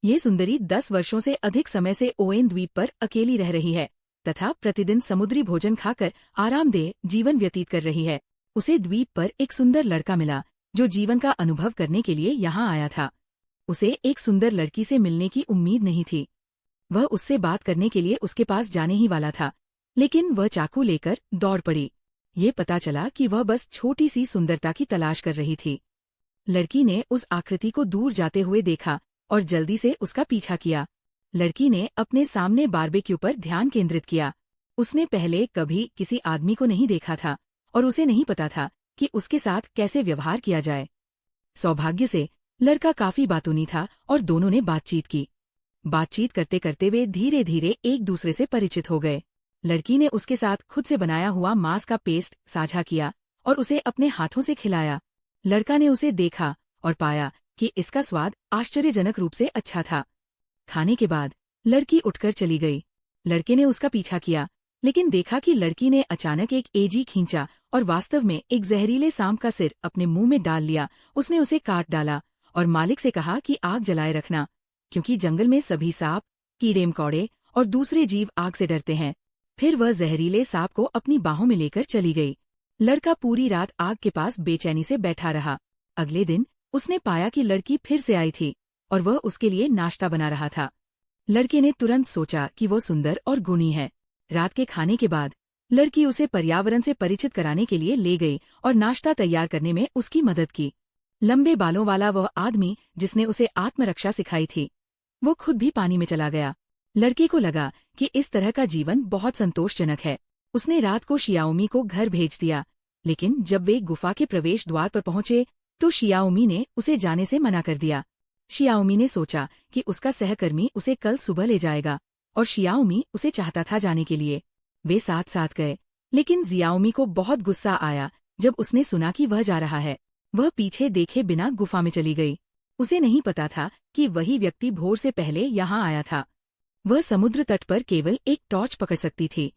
ये सुंदरी 10 वर्षों से अधिक समय से ओएन द्वीप पर अकेली रह रही है तथा प्रतिदिन समुद्री भोजन खाकर आरामदेह जीवन व्यतीत कर रही है। उसे द्वीप पर एक सुंदर लड़का मिला जो जीवन का अनुभव करने के लिए यहाँ आया था। उसे एक सुंदर लड़की से मिलने की उम्मीद नहीं थी। वह उससे बात करने के लिए उसके पास जाने ही वाला था, लेकिन वह चाकू लेकर दौड़ पड़ी। ये पता चला कि वह बस छोटी सी सुंदरता की तलाश कर रही थी। लड़की ने उस आकृति को दूर जाते हुए देखा और जल्दी से उसका पीछा किया। लड़की ने अपने सामने बारबेक्यू पर ध्यान केंद्रित किया। उसने पहले कभी किसी आदमी को नहीं देखा था और उसे नहीं पता था कि उसके साथ कैसे व्यवहार किया जाए। सौभाग्य से लड़का काफी बातूनी था और दोनों ने बातचीत की। बातचीत करते करते वे धीरे धीरे एक दूसरे से परिचित हो गए। लड़की ने उसके साथ खुद से बनाया हुआ मांस का पेस्ट साझा किया और उसे अपने हाथों से खिलाया। लड़का ने उसे देखा और पाया कि इसका स्वाद आश्चर्यजनक रूप से अच्छा था। खाने के बाद लड़की उठकर चली गई। लड़के ने उसका पीछा किया, लेकिन देखा कि लड़की ने अचानक एक एजी खींचा और वास्तव में एक जहरीले सांप का सिर अपने मुंह में डाल लिया। उसने उसे काट डाला और मालिक से कहा कि आग जलाए रखना, क्योंकि जंगल में सभी सांप, कीड़े मकोड़े और दूसरे जीव आग से डरते हैं। फिर वह जहरीले सांप को अपनी बाहों में लेकर चली गई। लड़का पूरी रात आग के पास बेचैनी से बैठा रहा। अगले दिन उसने पाया कि लड़की फिर से आई थी और वह उसके लिए नाश्ता बना रहा था। लड़के ने तुरंत सोचा कि वो सुंदर और गुणी है। रात के खाने के बाद लड़की उसे पर्यावरण से परिचित कराने के लिए ले गई और नाश्ता तैयार करने में उसकी मदद की। लंबे बालों वाला वह आदमी जिसने उसे आत्मरक्षा सिखाई थी, वो खुद भी पानी में चला गया। लड़के को लगा कि इस तरह का जीवन बहुत संतोषजनक है। उसने रात को शियाओमी को घर भेज दिया, लेकिन जब वे गुफा के प्रवेश द्वार पर पहुंचे तो शियाओमी ने उसे जाने से मना कर दिया। शियाओमी ने सोचा कि उसका सहकर्मी उसे कल सुबह ले जाएगा और शियाओमी उसे चाहता था जाने के लिए। वे साथ साथ गए, लेकिन जियाओमी को बहुत गुस्सा आया जब उसने सुना कि वह जा रहा है। वह पीछे देखे बिना गुफा में चली गई। उसे नहीं पता था कि वही व्यक्ति भोर से पहले यहाँ आया था। वह समुद्र तट पर केवल एक टॉर्च पकड़ सकती थी।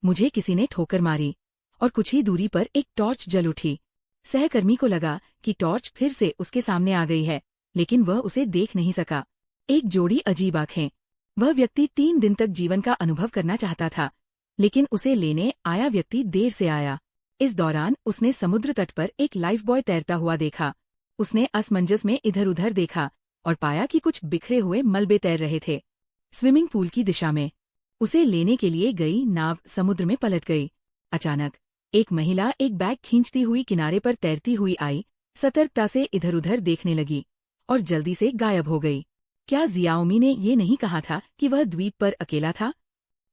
मुझे किसी ने ठोकर मारी और कुछ ही दूरी पर एक टॉर्च जल उठी। सहकर्मी को लगा कि टॉर्च फिर से उसके सामने आ गई है, लेकिन वह उसे देख नहीं सका। एक जोड़ी अजीब आंखें। वह व्यक्ति 3 दिन तक जीवन का अनुभव करना चाहता था, लेकिन उसे लेने आया व्यक्ति देर से आया। इस दौरान उसने समुद्र तट पर एक लाइफ बॉय तैरता हुआ देखा। उसने असमंजस में इधर उधर देखा और पाया कि कुछ बिखरे हुए मलबे तैर रहे थे स्विमिंग पूल की दिशा में। उसे लेने के लिए गई नाव समुद्र में पलट गई। अचानक एक महिला एक बैग खींचती हुई किनारे पर तैरती हुई आई, सतर्कता से इधर उधर देखने लगी और जल्दी से गायब हो गई। क्या जियाओमी ने ये नहीं कहा था कि वह द्वीप पर अकेला था?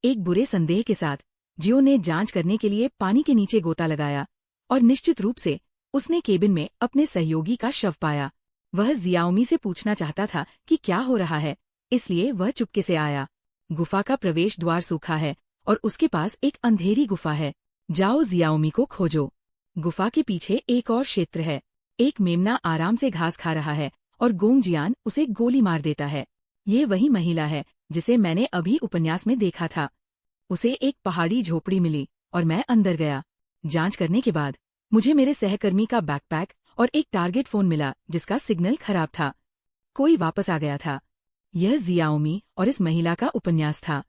एक बुरे संदेह के साथ जियो ने जांच करने के लिए पानी के नीचे गोता लगाया और निश्चित रूप से उसने केबिन में अपने सहयोगी का शव पाया। वह जियाओमी से पूछना चाहता था कि क्या हो रहा है, इसलिए वह चुपके से आया। गुफा का प्रवेश द्वार सूखा है और उसके पास एक अंधेरी गुफा है। जाओ जियाओमी को खोजो। गुफा के पीछे एक और क्षेत्र है। एक मेमना आराम से घास खा रहा है और गोंगजियान उसे गोली मार देता है। ये वही महिला है जिसे मैंने अभी उपन्यास में देखा था। उसे एक पहाड़ी झोपड़ी मिली और मैं अंदर गया। जांच करने के बाद मुझे मेरे सहकर्मी का बैकपैक और एक टारगेट फोन मिला जिसका सिग्नल खराब था। कोई वापस आ गया था। यह जियाओमी और इस महिला का उपन्यास था।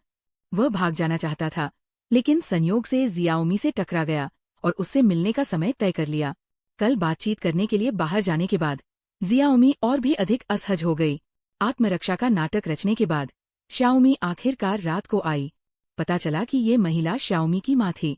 वह भाग जाना चाहता था, लेकिन संयोग से जियाओमी से टकरा गया और उससे मिलने का समय तय कर लिया। कल बातचीत करने के लिए बाहर जाने के बाद जियाओमी और भी अधिक असहज हो गई। आत्मरक्षा का नाटक रचने के बाद श्याओमी आखिरकार रात को आई। पता चला कि ये महिला श्याओमी की माँ थी।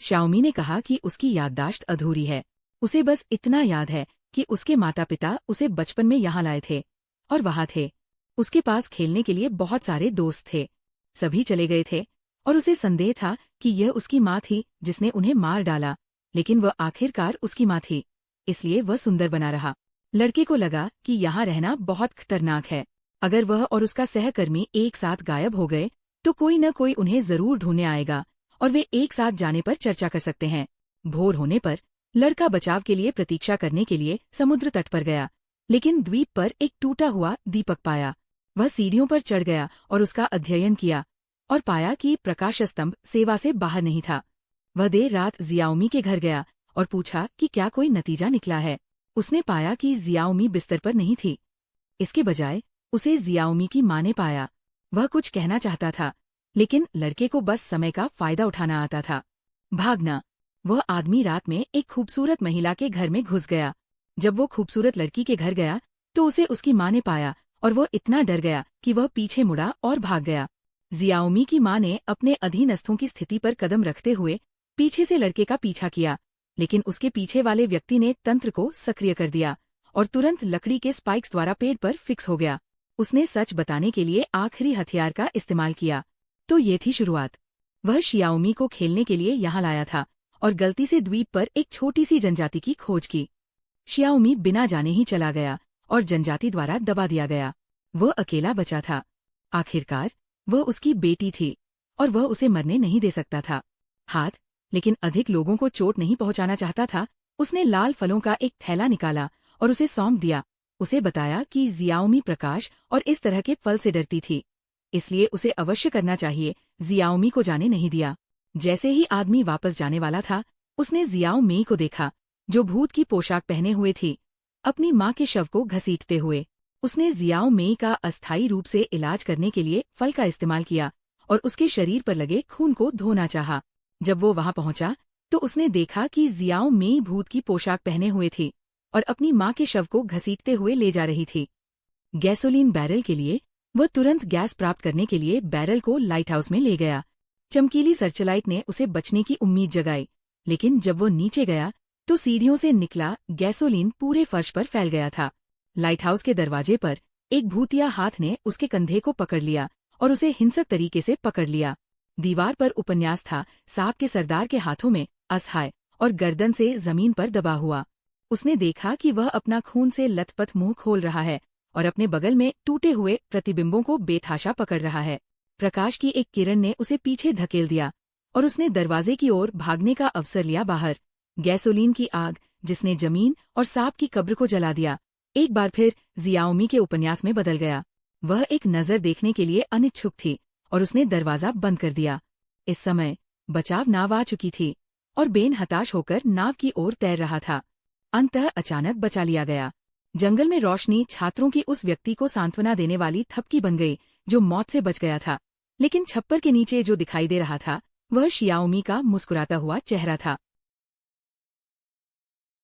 श्याओमी ने कहा कि उसकी याददाश्त अधूरी है। उसे बस इतना याद है कि उसके माता पिता उसे बचपन में यहाँ लाए थे और वहाँ थे। उसके पास खेलने के लिए बहुत सारे दोस्त थे। सभी चले गए थे और उसे संदेह था कि यह उसकी माँ थी जिसने उन्हें मार डाला, लेकिन वह आखिरकार उसकी माँ थी, इसलिए वह सुंदर बना रहा। लड़के को लगा कि यहाँ रहना बहुत खतरनाक है। अगर वह और उसका सहकर्मी एक साथ गायब हो गए तो कोई न कोई उन्हें जरूर ढूंढने आएगा और वे एक साथ जाने पर चर्चा कर सकते हैं। भोर होने पर लड़का बचाव के लिए प्रतीक्षा करने के लिए समुद्र तट पर गया, लेकिन द्वीप पर एक टूटा हुआ दीपक पाया। वह सीढ़ियों पर चढ़ गया और उसका अध्ययन किया और पाया कि प्रकाश स्तंभ सेवा से बाहर नहीं था। वह देर रात जियाओमी के घर गया और पूछा कि क्या कोई नतीजा निकला है। उसने पाया कि जियाओमी बिस्तर पर नहीं थी। इसके बजाय उसे जियाओमी की माँ ने पाया। वह कुछ कहना चाहता था, लेकिन लड़के को बस समय का फायदा उठाना आता था। भागना। वह आदमी रात में एक खूबसूरत महिला के घर में घुस गया। जब वो खूबसूरत लड़की के घर गया तो उसे उसकी माँ ने पाया और वह इतना डर गया कि वह पीछे मुड़ा और भाग गया। जियाओमी की माँ ने अपने अधीनस्थों की स्थिति पर कदम रखते हुए पीछे से लड़के का पीछा किया, लेकिन उसके पीछे वाले व्यक्ति ने तंत्र को सक्रिय कर दिया और तुरंत लकड़ी के स्पाइक्स द्वारा पेड़ पर फिक्स हो गया। उसने सच बताने के लिए आखिरी हथियार का इस्तेमाल किया। तो ये थी शुरुआत। वह शियाओमी को खेलने के लिए यहाँ लाया था और गलती से द्वीप पर एक छोटी सी जनजाति की खोज की। शियाओमी बिना जाने ही चला गया और जनजाति द्वारा दबा दिया गया। वह अकेला बचा था। आखिरकार वह उसकी बेटी थी और वह उसे मरने नहीं दे सकता था। हाथ, लेकिन अधिक लोगों को चोट नहीं पहुंचाना चाहता था। उसने लाल फलों का एक थैला निकाला और उसे सौंप दिया। उसे बताया कि जियाओमी प्रकाश और इस तरह के फल से डरती थी, इसलिए उसे अवश्य करना चाहिए। जियाओमी को जाने नहीं दिया। जैसे ही आदमी वापस जाने वाला था, उसने जियाओमी को देखा, जो भूत की पोशाक पहने हुए थी, अपनी माँ के शव को घसीटते हुए। उसने जियाओमी का अस्थायी रूप से इलाज करने के लिए फल का इस्तेमाल किया और उसके शरीर पर लगे खून को धोना चाहा। जब वो वहां पहुंचा तो उसने देखा कि जियाओमी भूत की पोशाक पहने हुए थी और अपनी माँ के शव को घसीटते हुए ले जा रही थी। गैसोलीन बैरल के लिए वह तुरंत गैस प्राप्त करने के लिए बैरल को लाइट हाउस में ले गया। चमकीली सर्चलाइट ने उसे बचने की उम्मीद जगाई, लेकिन जब वो नीचे गया तो सीढ़ियों से निकला गैसोलीन पूरे फर्श पर फैल गया था। लाइट हाउस के दरवाजे पर एक भूतिया हाथ ने उसके कंधे को पकड़ लिया और उसे हिंसक तरीके से पकड़ लिया। दीवार पर उपन्यास था, सांप के सरदार के हाथों में असहाय और गर्दन से जमीन पर दबा हुआ। उसने देखा कि वह अपना खून से लथपथ मुंह खोल रहा है और अपने बगल में टूटे हुए प्रतिबिंबों को बेतहाशा पकड़ रहा है। प्रकाश की एक किरण ने उसे पीछे धकेल दिया और उसने दरवाजे की ओर भागने का अवसर लिया। बाहर गैसोलीन की आग, जिसने जमीन और सांप की कब्र को जला दिया, एक बार फिर जियाओमी के उपन्यास में बदल गया। वह एक नजर देखने के लिए अनिच्छुक थी और उसने दरवाजा बंद कर दिया। इस समय बचाव नाव आ चुकी थी और बेन हताश होकर नाव की ओर तैर रहा था। अंततः अचानक बचा लिया गया। जंगल में रोशनी छात्रों की उस व्यक्ति को सांत्वना देने वाली थपकी बन गई जो मौत से बच गया था, लेकिन छप्पर के नीचे जो दिखाई दे रहा था वह शियाओमी का मुस्कुराता हुआ चेहरा था।